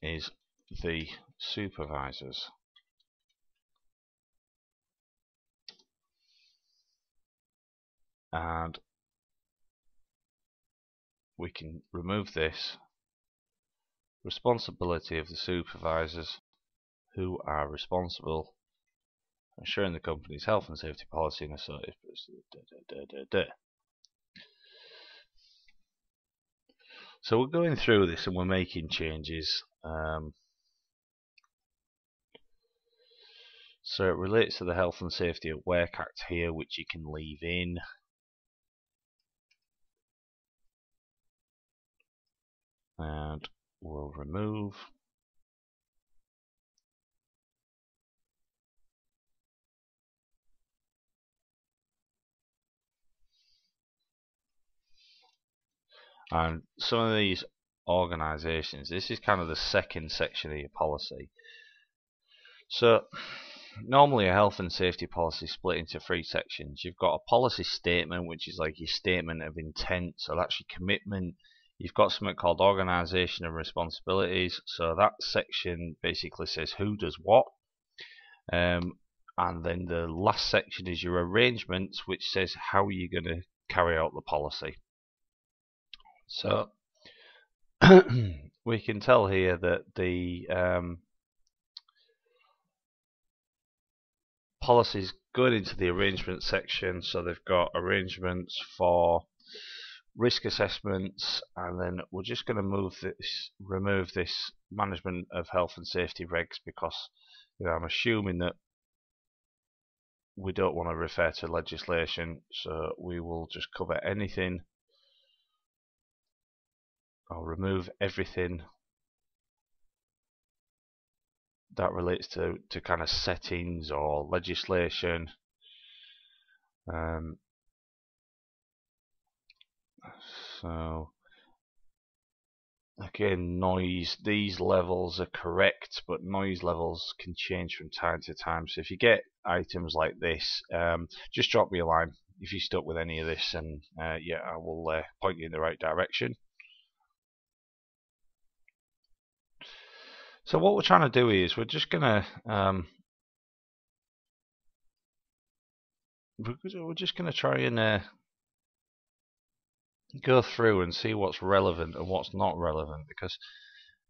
is the supervisors. And we can remove this responsibility of the supervisors who are responsible for ensuring the company's health and safety policy and associated. So we're going through this and we're making changes. So it relates to the Health and Safety at Work Act here, which you can leave in. And we'll remove. And some of these organisations, this is kind of the second section of your policy. So normally a health and safety policy is split into three sections. You've got a policy statement, which is like your statement of intent, so that's your commitment. You've got something called organisation and responsibilities, so that section basically says who does what. And then the last section is your arrangements, which says how you're going to carry out the policy. So we can tell here that the policies going into the arrangement section, so they've got arrangements for risk assessments, and then we're just going to remove this management of health and safety regs, because I'm assuming that we don't want to refer to legislation, so we will just cover anything. I'll remove everything that relates to kind of settings or legislation. So again, noise, these levels are correct, but noise levels can change from time to time. So if you get items like this, just drop me a line if you're stuck with any of this, and yeah, I will point you in the right direction. So what we're trying to do is we're just gonna try and go through and see what's relevant and what's not relevant, because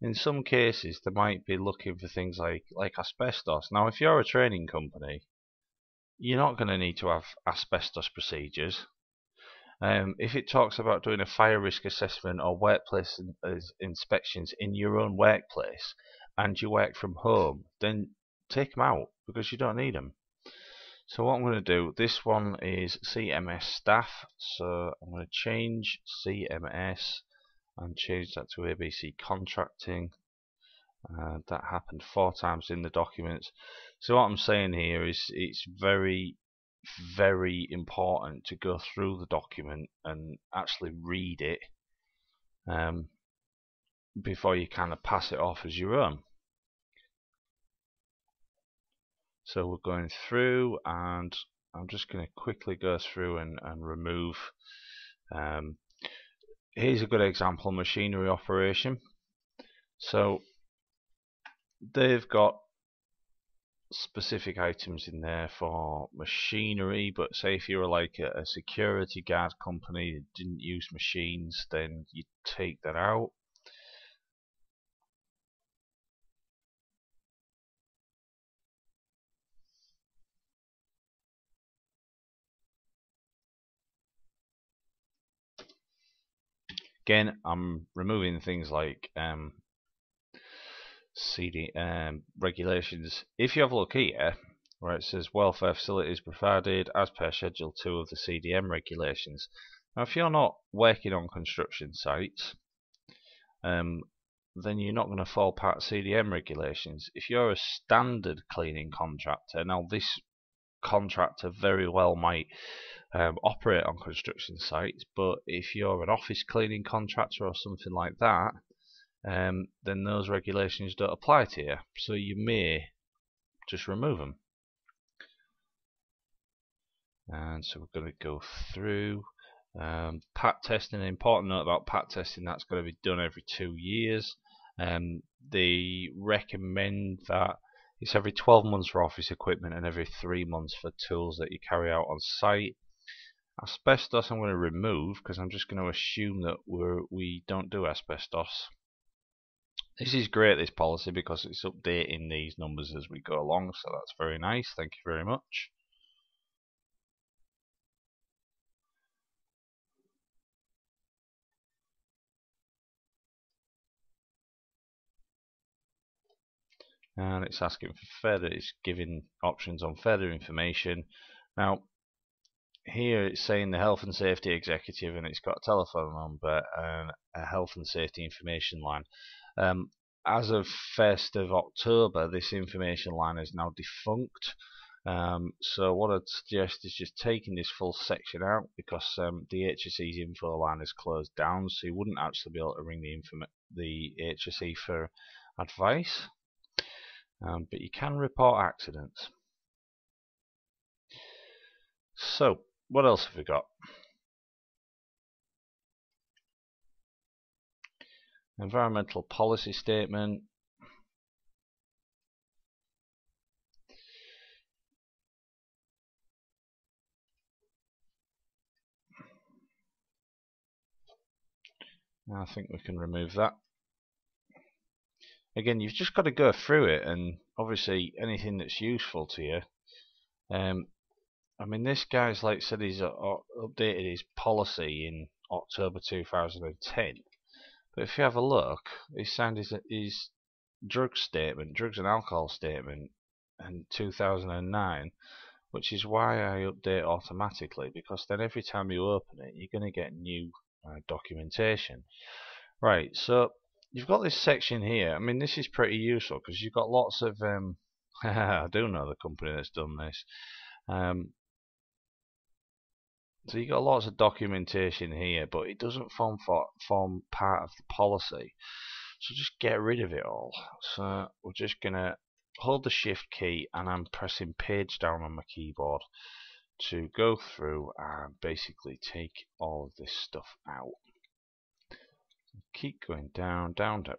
in some cases they might be looking for things like asbestos. Now, if you're a training company, you're not going to need to have asbestos procedures. If it talks about doing a fire risk assessment or workplace inspections in your own workplace and you work from home, then take them out because you don't need them. So what I'm going to do, this one is CMS staff, so I'm going to change CMS and change that to ABC contracting. That happened 4 times in the documents. So what I'm saying here is it's very, very important to go through the document and actually read it before you kind of pass it off as your own. So we're going through, and I'm just going to quickly go through and remove. Here's a good example: machinery operation. So they've got specific items in there for machinery, but say if you're like a security guard company that didn't use machines, then you take that out. Again, I'm removing things like regulations. If you have a look here, where it says welfare facilities provided as per Schedule 2 of the CDM regulations. Now, if you're not working on construction sites, then you're not going to fall part of CDM regulations. If you're a standard cleaning contractor, now this contractor very well might operate on construction sites, but if you're an office cleaning contractor or something like that, then those regulations don't apply to you, so you may just remove them. And so we're going to go through PAT testing. An important note about PAT testing: that's going to be done every 2 years. They recommend that it's every 12 months for office equipment and every 3 months for tools that you carry out on site. Asbestos I'm going to remove because I'm just going to assume that we don't do asbestos. This is great, this policy, because it's updating these numbers as we go along, so that's very nice. Thank you very much. And it's asking for further, it's giving options on further information. Now, here it's saying the health and safety executive, and it's got a telephone number and a health and safety information line. As of 1st of October, this information line is now defunct. So what I'd suggest is just taking this full section out, because the HSE's info line is closed down, so you wouldn't actually be able to ring the HSE for advice. But you can report accidents. So, what else have we got? Environmental policy statement. I think we can remove that. Again, you've just got to go through it, and obviously anything that's useful to you. I mean, this guy's like said he's updated his policy in October 2010. But if you have a look, he signed his drugs and alcohol statement in 2009, which is why I update automatically, because then every time you open it, you're going to get new documentation. Right, so you've got this section here. I mean, this is pretty useful because you've got lots of I do know the company that's done this. So you've got lots of documentation here, but it doesn't form part of the policy. So just get rid of it all. So we're just gonna hold the shift key, and I'm pressing page down on my keyboard to go through and basically take all of this stuff out. Keep going down, down, down,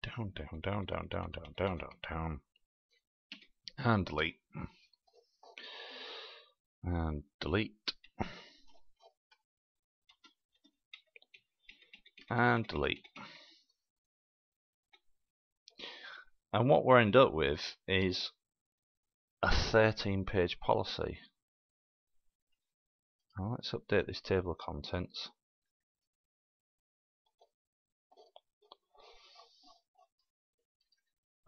down, down, down, down, down, down, down, down, down, and delete, and delete, and delete. And what we'll end up with is a 13-page policy. Now let's update this table of contents.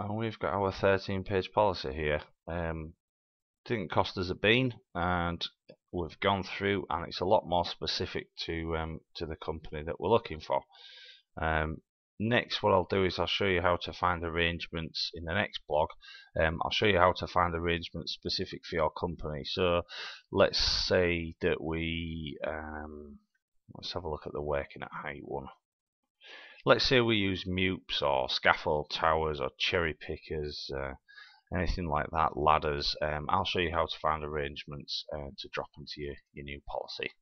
And we've got our 13-page policy here. Didn't cost us a bean, and we've gone through, and it's a lot more specific to the company that we're looking for. Next, what I'll do is I'll show you how to find arrangements in the next blog. I'll show you how to find arrangements specific for your company. So let's say that we let's have a look at the working at height one. Let's say we use MUPS or scaffold towers or cherry pickers, anything like that, ladders. I'll show you how to find arrangements to drop into your new policy.